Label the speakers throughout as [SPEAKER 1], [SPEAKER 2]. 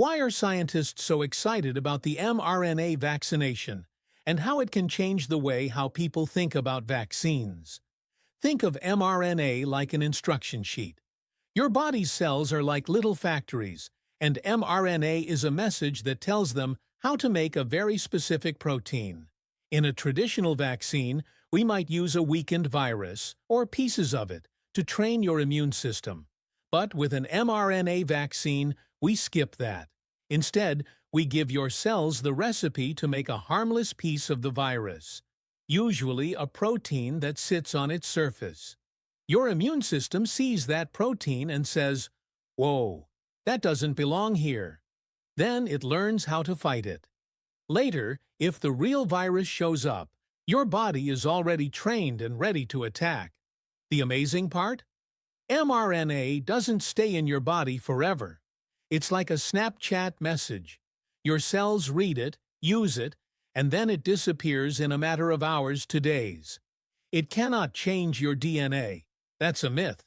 [SPEAKER 1] Why are scientists so excited about the mRNA vaccination and how it can change the way how people think about vaccines? Think of mRNA like an instruction sheet. Your body's cells are like little factories, and mRNA is a message that tells them how to make a very specific protein. In a traditional vaccine, we might use a weakened virus, or pieces of it, to train your immune system. But with an mRNA vaccine, we skip that. Instead, we give your cells the recipe to make a harmless piece of the virus, usually a protein that sits on its surface. Your immune system sees that protein and says, "Whoa, that doesn't belong here." Then it learns how to fight it. Later, if the real virus shows up, your body is already trained and ready to attack. The amazing part? mRNA doesn't stay in your body forever. It's like a Snapchat message. Your cells read it, use it, and then it disappears in a matter of hours to days. It cannot change your DNA. That's a myth.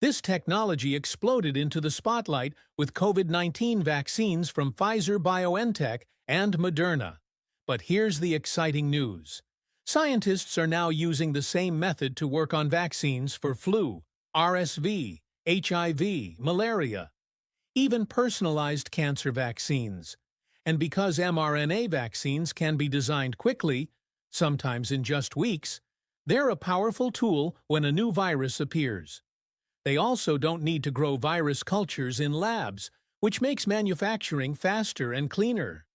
[SPEAKER 1] This technology exploded into the spotlight with COVID-19 vaccines from Pfizer-BioNTech and Moderna. But here's the exciting news. Scientists are now using the same method to work on vaccines for flu, RSV, HIV, malaria, even personalized cancer vaccines. And because mRNA vaccines can be designed quickly, sometimes in just weeks, they're a powerful tool when a new virus appears. They also don't need to grow virus cultures in labs, which makes manufacturing faster and cleaner.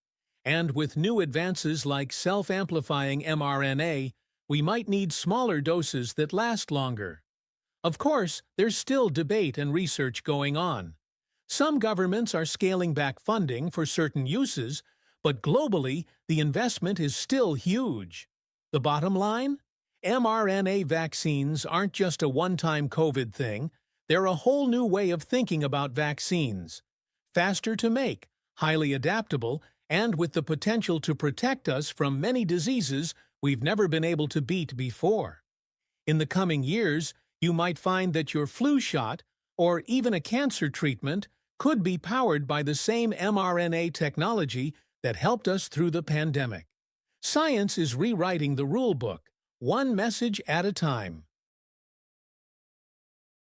[SPEAKER 1] And with new advances like self-amplifying mRNA, we might need smaller doses that last longer. Of course, there's still debate and research going on. Some governments are scaling back funding for certain uses, but globally, the investment is still huge. The bottom line? mRNA vaccines aren't just a one-time COVID thing. They're a whole new way of thinking about vaccines. Faster to make, highly adaptable, and with the potential to protect us from many diseases we've never been able to beat before. In the coming years, you might find that your flu shot, or even a cancer treatment, could be powered by the same mRNA technology that helped us through the pandemic. Science is rewriting the rule book, one message at a time.